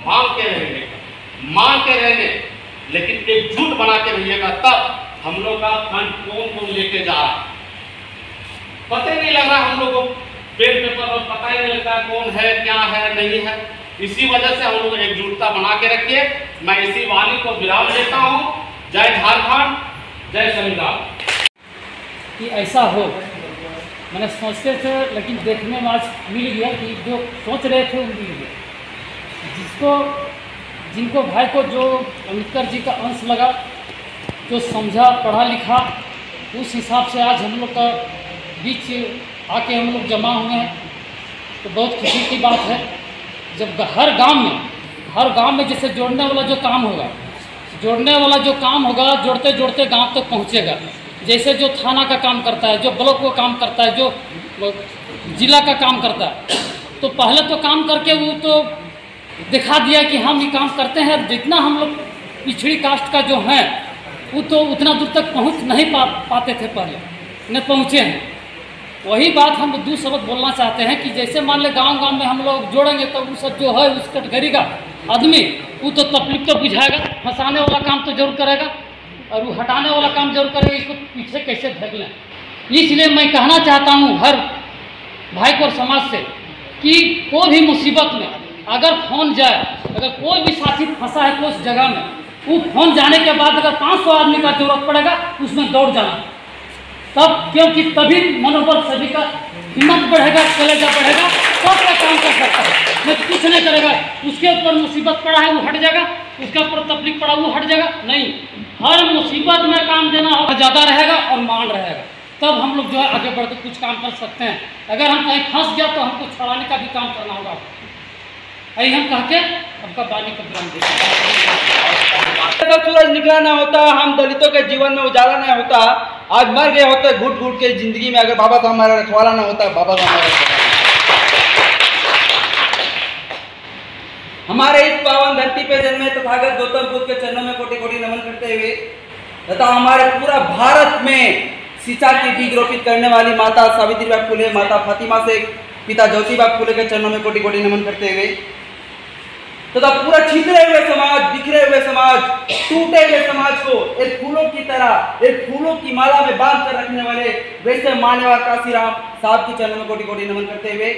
मांग के रहेंगे, मांग के रहेंगे, लेकिन एकजुट बना के रहिएगा, तब हम लोग का फंड कौन कौन लेके जा रहा है पता ही नहीं लग रहा, हम लोग को पेन पेपर पर पता ही नहीं लगता कौन है, क्या है, नहीं है। इसी वजह से हम लोग एकजुटता बना के रखिए। मैं इसी वाणी को विराम देता हूँ। जय झारखंड, जय संविधान। कि ऐसा हो मैंने सोचते थे, लेकिन देखने में आज मिल गया कि जो सोच रहे थे वो मिल गया। जिनको भाई को जो अम्बेडकर जी का अंश लगा, जो समझा पढ़ा लिखा, उस हिसाब से आज हम लोग का बीच आके हम लोग जमा हुए हैं, तो बहुत खुशी की बात है। जब हर गांव में जैसे जोड़ने वाला जो काम होगा, जोड़ते जोड़ते गांव तक पहुंचेगा। जैसे जो थाना का काम करता है, जो ब्लॉक को काम करता है, जो जिला का काम करता है, तो पहले तो काम करके वो तो दिखा दिया कि हम ये काम करते हैं। जितना हम लोग पिछड़ी कास्ट का जो है वो तो उतना दूर तक पहुंच नहीं पाते थे, पहले न पहुँचे हैं। वही बात हम दो शब्द बोलना चाहते हैं कि जैसे मान ले गांव में हम लोग जोड़ेंगे तो वो सब जो है उस कैटेगरी का आदमी वो तो तकलीफ तो बुझाएगा, फंसाने वाला काम तो जरूर करेगा और वो हटाने वाला काम जरूर करेगा। इसको पीछे कैसे ढक लें, इसलिए मैं कहना चाहता हूँ हर भाई को और समाज से कि कोई भी मुसीबत में अगर फोन जाए, अगर कोई भी साथी फंसा है तो उस जगह में वो फोन जाने के बाद अगर 500 आदमी का जरूरत पड़ेगा उसमें दौड़ जाना, तब क्योंकि तभी मनोबल सभी का हिम्मत बढ़ेगा, कलेजा बढ़ेगा, सब का काम कर सकता है। मैं कुछ नहीं करेगा, उसके ऊपर मुसीबत पड़ा है वो हट जाएगा, उसके ऊपर तकलीफ पड़ा वो हट जाएगा, नहीं, हर मुसीबत में काम देना ज़्यादा रहेगा और मान रहेगा, तब हम लोग जो है आगे बढ़ के कुछ काम कर सकते हैं। अगर हम कहीं फंस गया तो हमको छुड़ाने का भी काम करना होगा। यही हम कह के आपका वाणी को विराम देते हैं। तो सूरज निकला ना होता, हम दलितों के जीवन में उजाला नहीं होता, आज मर गए होते घुट घुट के जिंदगी में, अगर बाबा साहब हमारा रखवाला ना होता, बाबा साहब हमारे इस पावन धरती पे जन्मे तथागत गौतम बुद्ध के चरणों में कोटि कोटि नमन करते हुए तथा हमारे पूरा भारत में शिक्षा की बीज रोपित करने वाली माता सावित्रीबाई फुले, माता फातिमा से पिता ज्योतिबा फुले के चरणों में कोटि कोटि नमन करते हुए तथा पूरा छितरे हुए समाज, बिखरे हुए समाज, टूटे हुए समाज को एक फूलों की तरह, एक फूलों की माला में बांध कर रखने वाले वैसे मान्यवर काशीराम साहब के चरणों में कोटि कोटि नमन करते हुए,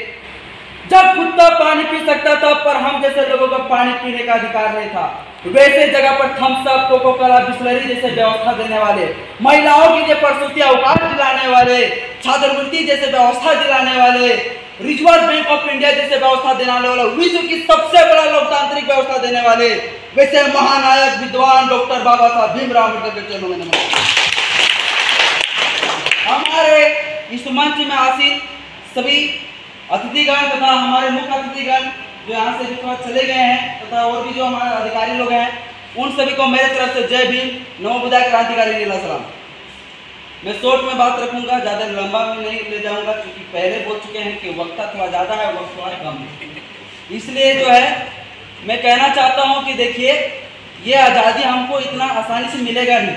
जब कुत्ता पानी पी सकता था पर हम जैसे लोगों को पानी पीने का अधिकार नहीं था, वैसे जगह पर Thums Up, Coca Cola, Bisleri जैसे व्यवस्था देने वाले, महिलाओं के लिए प्रसूति अवकाश दिलाने वाले, छात्रवृत्ति जैसे व्यवस्था दिलाने वाले, रिजर्व बैंक ऑफ इंडिया जैसे व्यवस्था देने वाला, विश्व की सबसे बड़ा लोकतांत्रिक व्यवस्था देने वाले वैसे महानायक विद्वान डॉक्टर बाबा साहब भीमराव अम्बेडकर के चरणों में नमन। हमारे इस मंच में आसीन सभी अतिथिगण तथा हमारे मुख्य अतिथिगण जो यहाँ से चले गए हैं तथा और भी जो हमारे अधिकारी लोग हैं, उन सभी को मेरे तरफ से जय भीम, नमो बुद्धाय, क्रांतिकारी नीला सलाम। मैं शॉर्ट में बात रखूंगा, ज़्यादा लंबा में नहीं ले जाऊंगा, क्योंकि पहले बोल चुके हैं कि वक्त थोड़ा ज़्यादा है, वक्त थोड़ा कम है। इसलिए जो है मैं कहना चाहता हूं कि देखिए, ये आज़ादी हमको इतना आसानी से मिलेगा नहीं।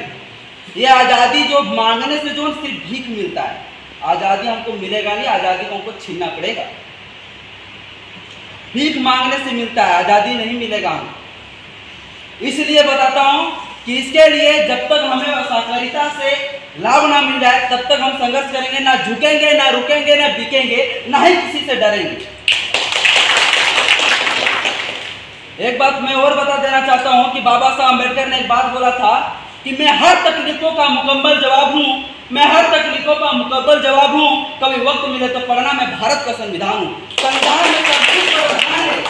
ये आज़ादी जो मांगने से जो सिर्फ भीख मिलता है, आज़ादी हमको मिलेगा नहीं, आज़ादी को हमको छीनना पड़ेगा। भीख मांगने से मिलता है, आज़ादी नहीं मिलेगा हमको। इसलिए बताता हूं कि इसके लिए जब तक हमें सहकारिता से लाभ ना मिल जाए तब तक हम संघर्ष करेंगे, ना झुकेंगे, ना रुकेंगे, ना बिकेंगे, ना ही किसी से डरेंगे। एक बात मैं और बता देना चाहता हूं कि बाबा साहब अम्बेडकर ने एक बात बोला था कि मैं हर तकलीफों का मुकम्मल जवाब हूं, मैं हर तकलीफों का मुकम्मल जवाब हूं, कभी वक्त मिले तो पढ़ना मैं भारत का संविधान हूं। संविधान में सब कुछ प्रावधान है,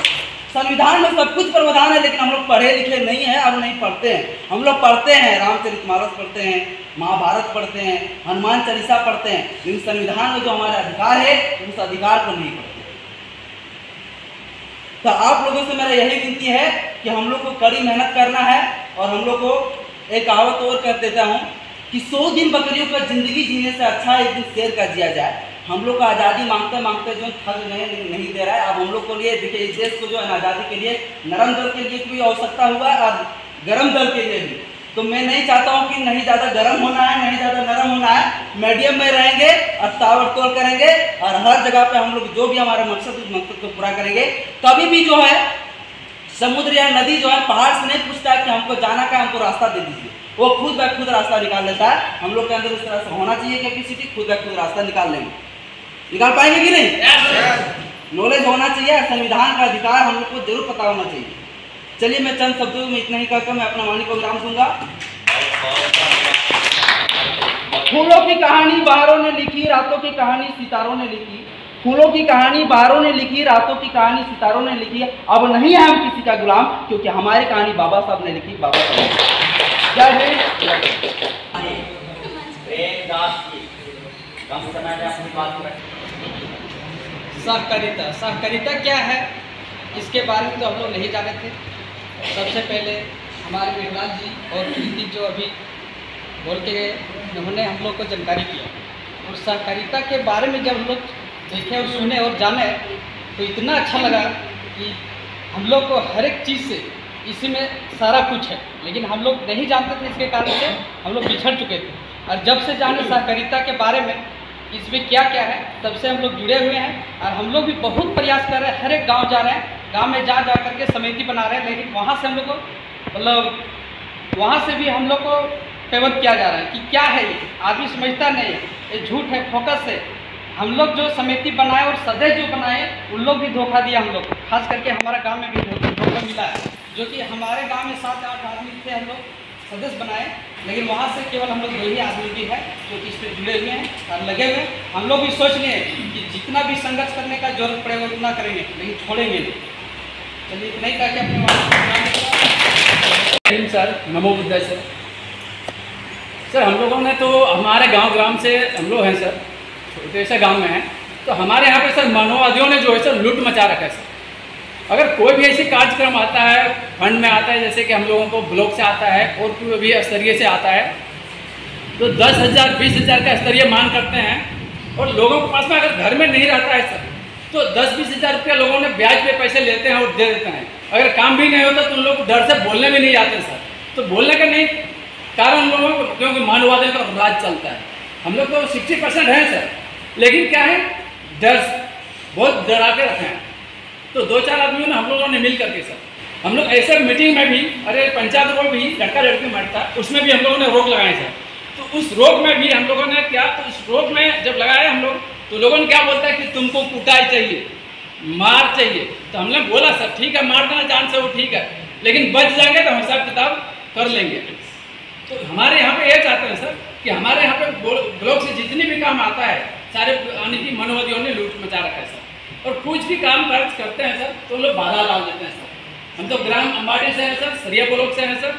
संविधान में सब कुछ प्रावधान है, लेकिन हम लोग पढ़े लिखे नहीं है और नहीं पढ़ते हैं। हम लोग पढ़ते हैं, रामचरितमानस पढ़ते हैं, महाभारत पढ़ते हैं, हनुमान चालीसा पढ़ते हैं, लेकिन संविधान में जो हमारा अधिकार है उस अधिकार को नहीं पढ़ते। तो आप लोगों से मेरा यही विनती है कि हम लोग को कड़ी मेहनत करना है। और हम लोग को एक कहावत और कर देता हूँ कि 100 दिन बकरियों का जिंदगी जीने से अच्छा एक दिन शेर का जिया जाए। हम लोग को आज़ादी मांगते मांगते जो थक गए, नहीं दे रहा है। अब हम लोग को लिए देखिए, इस देश को जो है आज़ादी के लिए नरम दल के लिए भी आवश्यकता हुआ है और गर्म दल के लिए भी। तो मैं नहीं चाहता हूँ कि नहीं ज़्यादा गर्म होना है, नहीं ज़्यादा नरम होना है, मीडियम में रहेंगे और ताबड़तोड़ करेंगे और हर जगह पे हम लोग जो भी हमारा मकसद उस मकसद को पूरा करेंगे। कभी भी जो है समुद्र या नदी जो है पहाड़ से नहीं पूछता है कि हमको जाना का, हमको रास्ता दे दीजिए, वो खुद ब खुद रास्ता निकाल लेता है। हम लोग के अंदर उस तरह से होना चाहिए कैपेसिटी, खुद ब खुद रास्ता निकाल लेंगे। निकाल पाएंगे कि नहीं? नॉलेज होना चाहिए, संविधान का अधिकार हम लोग को जरूर पता होना चाहिए। चलिए मैं चंद शब्दों में इतना ही कहकर मैं अपना वाणी को विराम दूंगा। फूलों की कहानी बहारों ने लिखी, रातों की कहानी सितारों ने लिखी। फूलों की कहानी बहारों ने लिखी, रातों की कहानी सितारों ने लिखी। अब नहीं है हम किसी का गुलाम, क्योंकि हमारी कहानी बाबा साहब ने लिखी। बाबा साहब जय हिंद। सहकारिता, सहकारिता क्या है इसके बारे में तो हम लोग नहीं जाने थे। सबसे पहले हमारे मेघलाल जी और कीर्ति जो अभी बोल के गए, उन्होंने हम लोग को जानकारी किया। और सहकारिता के बारे में जब हम लोग देखे और सुने और जाने तो इतना अच्छा लगा कि हम लोग को हर एक चीज़ से इसी में सारा कुछ है, लेकिन हम लोग नहीं जानते थे। इसके कारण से हम लोग बिछड़ चुके थे। और जब से जाने सहकारिता के बारे में, इसमें क्या क्या है, तब से हम लोग जुड़े हुए हैं। और हम लोग भी बहुत प्रयास कर रहे हैं, हर एक गांव जा रहे हैं, गांव में जा करके समिति बना रहे हैं। लेकिन वहाँ से हम लोग को मतलब वहाँ से भी हम लोग को पेमेंट किया जा रहा है कि क्या है ये, आदमी समझता नहीं है, ये झूठ है, फोकस है। हम लोग जो समिति बनाए और सदस्य जो बनाए, उन लोग भी धोखा दिया हम लोग। खास करके हमारा गांव में भी धोखा मिला है, जो कि हमारे गांव में 7-8 आदमी थे हम लोग सदस्य बनाए, लेकिन वहाँ से केवल हम लोग 2 ही आदमी भी है जो कि इस पर जुड़े हुए हैं और लगे हुए हैं। हम लोग भी सोच रहे हैं कि जितना भी संघर्ष करने का जरूरत पड़ेगा उतना करेंगे, लेकिन छोड़ेंगे नहीं। चलिए इतना ही करके अपने सर नमो बुद्धाय सर हम लोगों ने तो हमारे गांव से हम लोग हैं सर, छोटे से गांव में हैं, तो हमारे यहाँ पे सर मानववादियों ने जो है सर लूट मचा रखा है सर। अगर कोई भी ऐसी कार्यक्रम आता है, फंड में आता है, जैसे कि हम लोगों को ब्लॉक से आता है और कोई भी स्तरीय से आता है, तो 10,000 20,000 का स्तरीय मांग करते हैं। और लोगों के पास में अगर घर में नहीं रहता है सर, तो 10-20 हज़ार रुपया लोगों ने ब्याज पे पैसे लेते हैं और दे देते हैं। अगर काम भी नहीं होता तो उन लोग डर से बोलने भी नहीं जाते सर। तो बोलने का नहीं कारण लोगों को, क्योंकि मानववादियों का राज चलता है। हम लोग तो 60% हैं सर, लेकिन क्या है, डर बहुत डरा के रखे हैं। तो 2-4 आदमियों ने हम लोगों ने मिल करके सर, हम लोग ऐसे मीटिंग में भी, अरे पंचायत में भी लड़का लड़की मरता, उसमें भी हम लोगों ने रोक लगाए सर। तो उस रोक में भी हम लोगों ने क्या, तो उस रोक में जब लगाए हम लोग, तो लोगों ने क्या बोलता है कि तुमको कुटाई चाहिए, मार चाहिए। तो हमने बोला सर ठीक है, मार देना जान से वो ठीक है, लेकिन बच जाएंगे तो हिसाब किताब कर लेंगे। तो हमारे यहाँ पे ये चाहते हैं सर कि हमारे यहाँ पे ब्लॉक से जितनी भी काम आता है सारे आने की मानववादियों ने लूट मचा रखा है सर। और कुछ भी काम कार्य करते हैं सर तो लोग बाधा डाल देते हैं सर। हम तो ग्राम अंबाड़ी से हैं सर, सरिया ब्लॉक से हैं सर,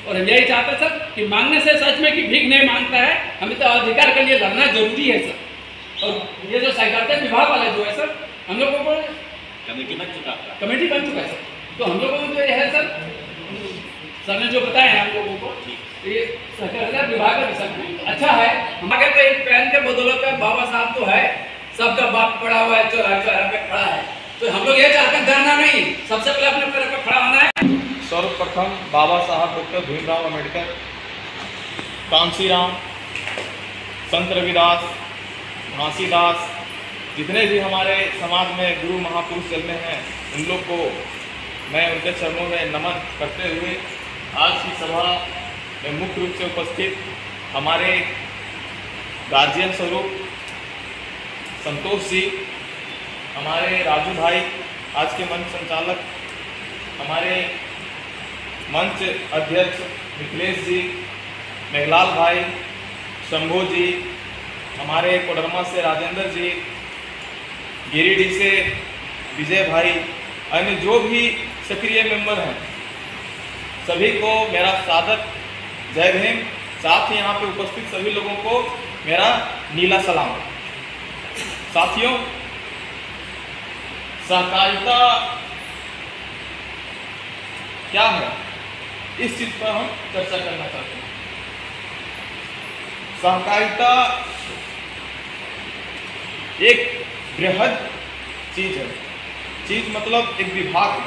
और हम यही चाहते हैं सर कि मांगने से सच में कि भीख नहीं मांगता है, हमें तो अधिकार के लिए लड़ना जरूरी है सर। और ये जो सहकारिता विभाग वाला जो है सर, हम लोगों को कमेटी बन चुका है सर। तो हम लोगों को जो है सर ने जो बताया है हम लोगों को, ये सहकारिता विभाग का विषय अच्छा है। हमारे तो एक पैन के बदौलत पे बाबा साहब तो है, सबका बाप पड़ा हुआ है, चौराहा पे खड़ा है। तो हम लोग ये चाहते हैं डरना नहीं, सबसे पहले अपने पैर पे खड़ा होना है। सर्वप्रथम बाबा साहब डॉक्टर भीमराव अम्बेडकर, कांसीराम, संत रविदास, घासीदास, जितने भी हमारे समाज में गुरु महापुरुष चलने हैं, उन लोग को मैं उनके चरणों में नमन करते हुए आज की सभा में मुख्य रूप से उपस्थित हमारे गार्जियन स्वरूप संतोष जी, हमारे राजू भाई आज के मंच संचालक, हमारे मंच अध्यक्ष मिथिलेश जी, मेघलाल भाई, शंभू जी, हमारे कोडरमा से राजेंद्र जी, गिरिडीह से विजय भाई, अन्य जो भी सक्रिय मेंबर हैं, सभी को मेरा सादर जय भीम। साथ ही यहाँ पे उपस्थित सभी लोगों को मेरा नीला सलाम। साथियों, सहकारिता क्या है, इस चीज पर हम चर्चा करना चाहते हैं। सहकारिता एक बृहद चीज है, चीज मतलब एक विभाग है।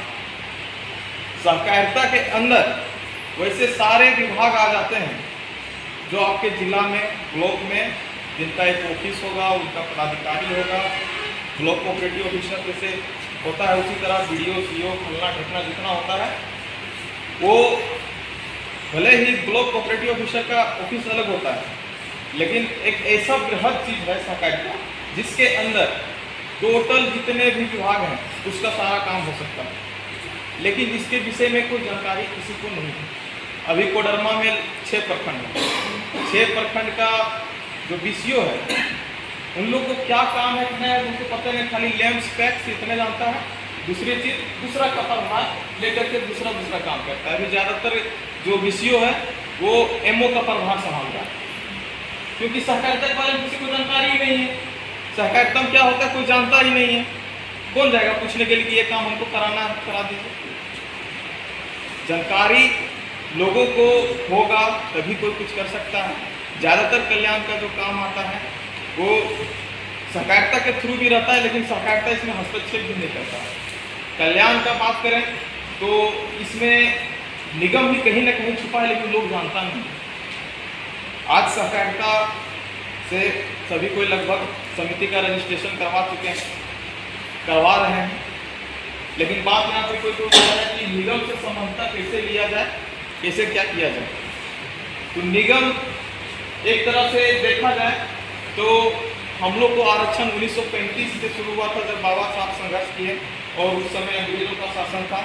सहकारिता के अंदर वैसे सारे विभाग आ जाते हैं जो आपके जिला में, ब्लॉक में, जिनका एक ऑफिस होगा, उनका पदाधिकारी होगा, ब्लॉक कोऑपरेटिव ऑफिसर जैसे होता है उसी तरह BDO CO फलना ठेकना जितना होता है वो भले ही ब्लॉक कोऑपरेटिव ऑफिसर का ऑफिस अलग होता है, लेकिन एक ऐसा बृहद चीज़ है सहकारिता जिसके अंदर टोटल जितने भी विभाग हैं उसका सारा काम हो सकता है, लेकिन इसके विषय में कोई जानकारी किसी को नहीं है। अभी कोडरमा में 6 प्रखंड है, 6 प्रखंड का जो BCO है उन लोग को क्या काम है कितना है उनको पता नहीं, खाली लैम्प्स पैक्स इतने जानता है, दूसरी चीज़ दूसरा का प्रभार लेकर के दूसरा काम करता है। अभी ज़्यादातर जो BCO है वो MO का प्रभार संभाल रहा है, क्योंकि सहकारिता के बारे में किसी को जानकारी ही नहीं है। सहकारिता में क्या होता है कोई जानता ही नहीं है, कौन जाएगा पूछने के लिए कि ये काम हमको कराना है, करा दीजिए। जानकारी लोगों को होगा तभी कोई कुछ कर सकता है। ज़्यादातर कल्याण का जो काम आता है वो सहकारिता के थ्रू भी रहता है, लेकिन सहकारिता इसमें हस्तक्षेप भी नहीं करता है। कल्याण का बात करें तो इसमें निगम भी कहीं ना कहीं छुपा है, लेकिन लोग जानता नहीं। आज सहकारिता से सभी कोई लगभग समिति का रजिस्ट्रेशन करवा चुके हैं, करवा रहे हैं, लेकिन बात यहाँ पे कोई बोल रहा है कि निगम से समानता कैसे लिया जाए, कैसे क्या किया जाए। तो निगम एक तरह से देखा जाए तो हम लोग को आरक्षण 1935 से शुरू हुआ था, जब बाबा साहब संघर्ष किए और उस समय अंग्रेजों का शासन था,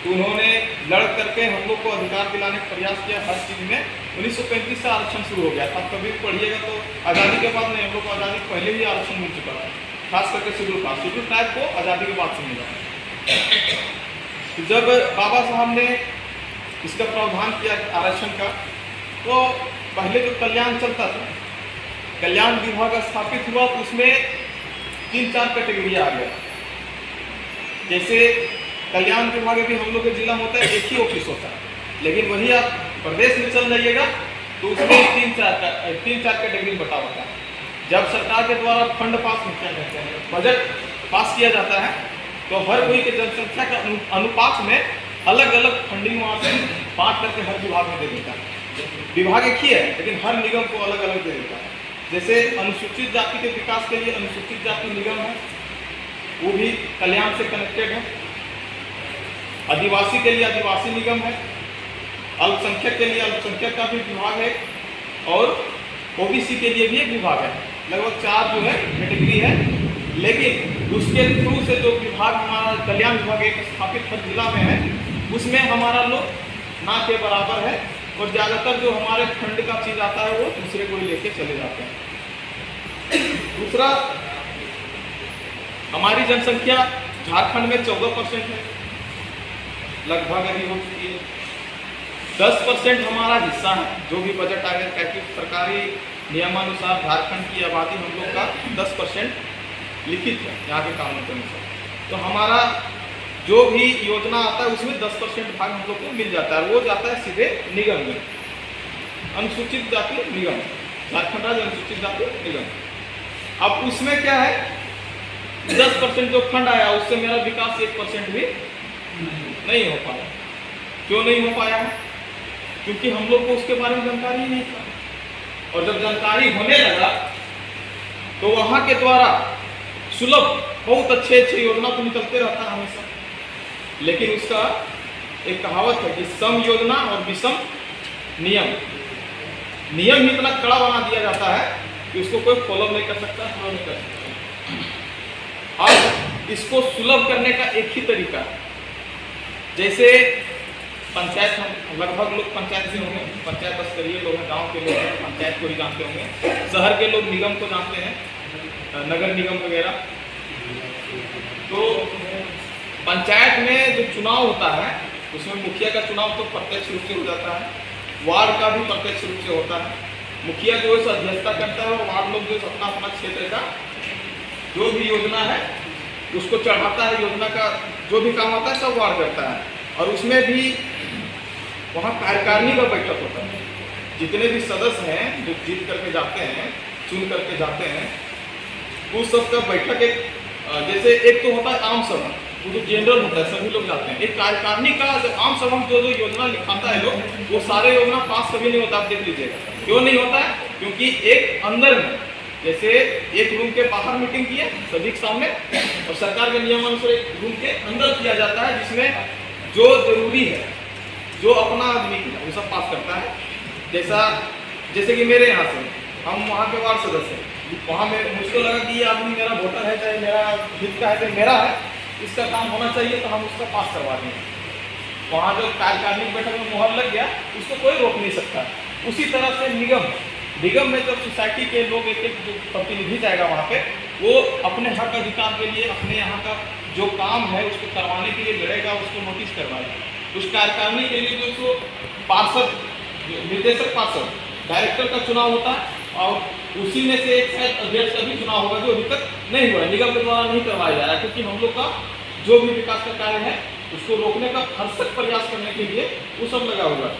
तो उन्होंने लड़ करके हम लोग को अधिकार दिलाने का प्रयास किया हर चीज़ में। 1935 से आरक्षण शुरू हो गया था। कभी पढ़िएगा तो आज़ादी के बाद नहीं, हम लोग को आज़ादी पहले ही आरक्षण मिल चुका था, खास करके शेड्यूल कास्ट को आज़ादी के बाद से मिला। तो जब बाबा साहब ने इसका प्रावधान किया आरक्षण का, तो पहले जो कल्याण चलता था, कल्याण विभाग स्थापित हुआ तो उसमें 3-4 कैटेगरी आ गया। जैसे कल्याण विभाग भी हम लोग के जिला में होता है, एक ही ऑफिस होता है, लेकिन वही आप प्रदेश में चल जाइएगा तो उसमें 3-4 कैटेगरी बटा होता है। जब सरकार के द्वारा फंड पास क्या कहते हैं, बजट पास किया जाता है, तो हर कोई के जनसंख्या का अनुपात में अलग अलग फंडिंग वहाँ से बांट करके हर विभाग में दे देता है। विभाग एक ही है, लेकिन हर निगम को अलग अलग दे देता है। जैसे अनुसूचित जाति के विकास के लिए अनुसूचित जाति निगम है, वो भी कल्याण से कनेक्टेड है। आदिवासी के लिए आदिवासी निगम है, अल्पसंख्यक के लिए अल्पसंख्यक का भी विभाग है, और OBC के लिए भी एक विभाग है। लगभग 4 जो है कैटेगरी है, लेकिन उसके थ्रू से जो विभाग हमारा कल्याण विभाग एक स्थापित हर जिला में है, उसमें हमारा लोग ना के बराबर है, और ज़्यादातर जो हमारे फंड का चीज़ आता है वो दूसरे को लेके चले जाते हैं। दूसरा, हमारी जनसंख्या झारखंड में 14% है, लगभग अभी हो चुकी है। 10% हमारा हिस्सा है, जो भी बजट आ गया, क्योंकि सरकारी नियमानुसार झारखंड की आबादी हम लोग का 10% लिखित है यहाँ के कानून के अनुसार। तो हमारा जो भी योजना आता है उसमें 10% भाग हम लोग को मिल जाता है, वो जाता है सीधे निगम में, अनुसूचित जाति निगम, झारखंड राज्य अनुसूचित जाति निगम। अब उसमें क्या है, 10% जो फंड आया उससे मेरा विकास 1% भी नहीं हो पाया। क्यों नहीं हो पाया है? क्योंकि हम लोग को उसके बारे में जानकारी ही नहीं था, और जब जानकारी होने लगा तो वहाँ के द्वारा सुलभ बहुत अच्छे योजना तो निकलते रहता है हमेशा, लेकिन उसका एक कहावत है कि सम योजना और विषम नियम। नियम ही इतना कड़ा बना दिया जाता है कि उसको कोई फॉलो नहीं कर सकता, फॉलो नहीं कर सकता। अब इसको सुलभ करने का एक ही तरीका है, जैसे पंचायत, हम लगभग लोग पंचायत से होंगे, पंचायत स्तरीय लोग हैं, गाँव के लोग हैं, पंचायत को ही जानते होंगे, शहर के लोग निगम को जानते हैं, नगर निगम वगैरह। तो पंचायत में जो चुनाव होता है उसमें मुखिया का चुनाव तो प्रत्यक्ष रूप से हो जाता है, वार्ड का भी प्रत्यक्ष रूप से होता है। मुखिया जो है अध्यक्षता करता है, और वार्ड लोग जो अपना अपना क्षेत्र का जो भी योजना है उसको चढ़ाता है, योजना का जो भी काम आता है सब वार्ड करता है। और उसमें भी वहाँ कार्यकारिणी का बैठक होता है, जितने भी सदस्य हैं जो जीत करके जाते हैं, चुन करके जाते हैं, उस सब का बैठक एक, जैसे एक तो होता है आम सभा, वो जो जनरल होता है सभी लोग जाते हैं। एक कार्यकारिणी का जो आम सभा में जो योजना लिखाता है लोग, वो सारे योजना पास कभी नहीं होता। आप देख लीजिएगा क्यों नहीं होता है, क्योंकि एक अंदर में जैसे एक रूम के बाहर मीटिंग की है सभी के सामने, और सरकार के नियमानुसार एक रूम के अंदर किया जाता है, जिसमें जो जरूरी है, जो अपना आदमी है वो सब पास करता है। जैसे कि मेरे यहाँ से हम वहाँ के वार्ड सदस्य हैं, वहाँ में मुझको लगा कि ये आदमी मेरा वोटर है, चाहे मेरा हित का है, चाहे मेरा है, इसका काम होना चाहिए, तो हम उसका पास करवा देंगे। वहाँ जो कार्यकारिणी की बैठक में मोहर लग गया, उसको कोई रोक नहीं सकता। उसी तरह से निगम में जब सोसाइटी के लोग एक जो प्रतिनिधि जाएगा वहाँ पे, वो अपने हक अधिकार के लिए अपने यहाँ का जो काम है उसको करवाने के लिए लड़ेगा, उसको नोटिस करवाएगा। उस कार्यकारिणी के लिए जो पार्षद, निर्देशक पार्षद, डायरेक्टर का चुनाव होता है, और उसी में से एक शायद अध्यक्ष का भी चुनाव होगा, जो अभी तक नहीं हुआ है, निगम के द्वारा नहीं करवाया जा रहा है, क्योंकि हम लोग का जो भी विकास का कार्य है उसको रोकने का भरसक प्रयास करने के लिए वो सब लगा हुआ है।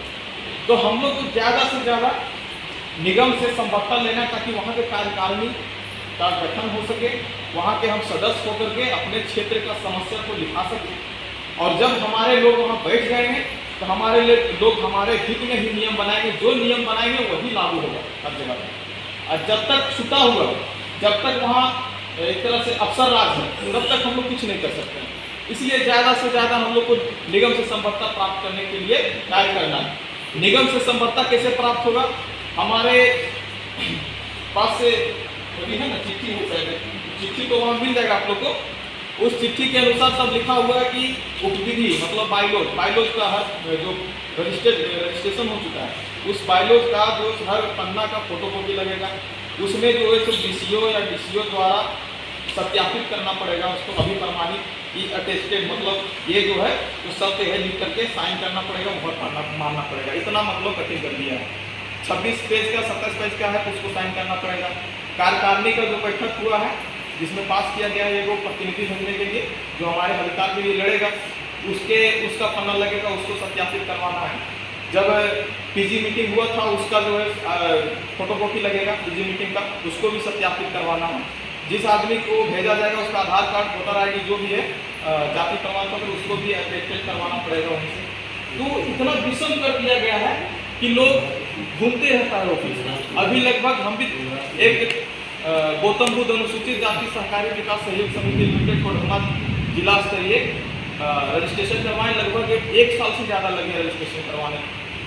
तो हम लोग को ज़्यादा से ज़्यादा निगम से संबद्धता लेना, ताकि वहाँ के कार्यकारिणी का गठन हो सके, वहाँ के हम सदस्य होकर के अपने क्षेत्र का समस्या को लिखा सकें, और जब हमारे लोग वहाँ बैठ जाएंगे तो हमारे लोग हमारे हित में ही नियम बनाएंगे, जो नियम बनाएंगे वही लागू होगा हर जगह पर। और जब तक छुटा हुआ, जब तक वहाँ एक तरह से अफसर राज है, तब तक हम लोग कुछ नहीं कर सकते। इसलिए ज़्यादा से ज़्यादा हम लोग को निगम से संबद्धता प्राप्त करने के लिए कार्य करना है। निगम से संबद्धता कैसे प्राप्त होगा? हमारे पास से अभी है ना चिट्ठी है, चिट्ठी तो वहाँ मिल जाएगा आप लोग को। उस चिट्ठी के अनुसार सब लिखा हुआ है कि उपविधि मतलब बाइलॉज का हर जो रजिस्ट्रेशन हो चुका है, उस बाइलॉज का जो हर पन्ना का फोटोकॉपी लगेगा। उसमें जो है तो डीसीओ या डीसीओ द्वारा सत्यापित करना पड़ेगा, उसको अभी प्रमाणित ई अटेस्टेड, मतलब ये जो है तो सत्य है लिख करके साइन करना पड़ेगा, मुहर मारना पड़ेगा। इतना मतलब कठिन कर दिया है। 26 पेज का 27 पेज का है तो उसको साइन करना पड़ेगा। कार्यकारिणी का जो बैठक हुआ है जिसमें पास किया गया है वो प्रतिनिधि बनने के लिए जो हमारे अधिकार के लिए लड़ेगा, उसका पन्ना लगेगा, उसको सत्यापित करवाना है। जब पीजी मीटिंग हुआ था उसका जो है फोटोकॉपी लगेगा पीजी मीटिंग का, उसको भी सत्यापित करवाना है। जिस आदमी को भेजा जाएगा उसका आधार कार्ड, वोटर आईडी जो भी है, जाति प्रमाण पत्र, उसको भी अटेस्टेड करवाना पड़ेगा वहीं से। तो इतना विषम कर दिया गया है कि लोग घूमते रहता है ऑफिस। अभी लगभग हम भी एक गौतम बुद्ध अनुसूचित जाति सहकारी विकास सहयोग समिति लिमिटेड कोडरमा जिला स्तरीय रजिस्ट्रेशन करवाएं। लगभग एक साल से ज़्यादा लगे रजिस्ट्रेशन करवाने।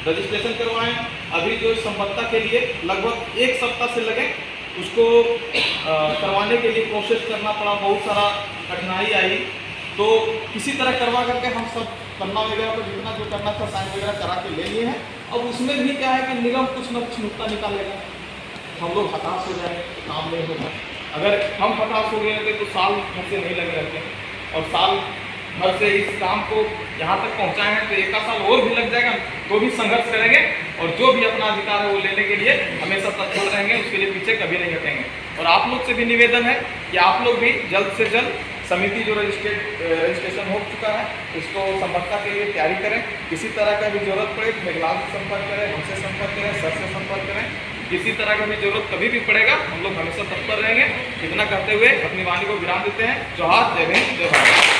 रजिस्ट्रेशन करवाएं, अभी जो संबद्धता के लिए लगभग एक सप्ताह से लगे, उसको करवाने के लिए प्रोसेस करना पड़ा, बहुत सारा कठिनाई आई। तो किसी तरह करवा करके हम सब पन्ना वगैरह पर जितना जो करना था साइन वगैरह करा के ले लिए हैं। अब उसमें भी क्या है कि निगम कुछ न कुछ नुकता निकालेगा, हम लोग हताश हो जाएंगे, काम नहीं होगा। अगर हम हताश हो गए तो साल भर से नहीं लगे रहते हैं, और साल भर से इस काम को यहाँ तक पहुँचाए हैं तो एक साल और भी लग जाएगा, तो भी संघर्ष करेंगे और जो भी अपना अधिकार है वो लेने के लिए हमेशा तत्पर रहेंगे, उसके लिए पीछे कभी नहीं हटेंगे। और आप लोग से भी निवेदन है कि आप लोग भी जल्द से जल्द समिति जो रजिस्ट्रेशन हो चुका है उसको संबद्धता के लिए तैयारी करें। किसी तरह का भी जरूरत पड़े तो मेघलाल से संपर्क करें, हमसे संपर्क करें, सर से संपर्क करें। किसी तरह का भी जरूरत कभी भी पड़ेगा हम लोग हमेशा तत्पर रहेंगे। इतना करते हुए अपनी वाणी को विराम देते हैं। जोहार, जय हिंद, जय भारत।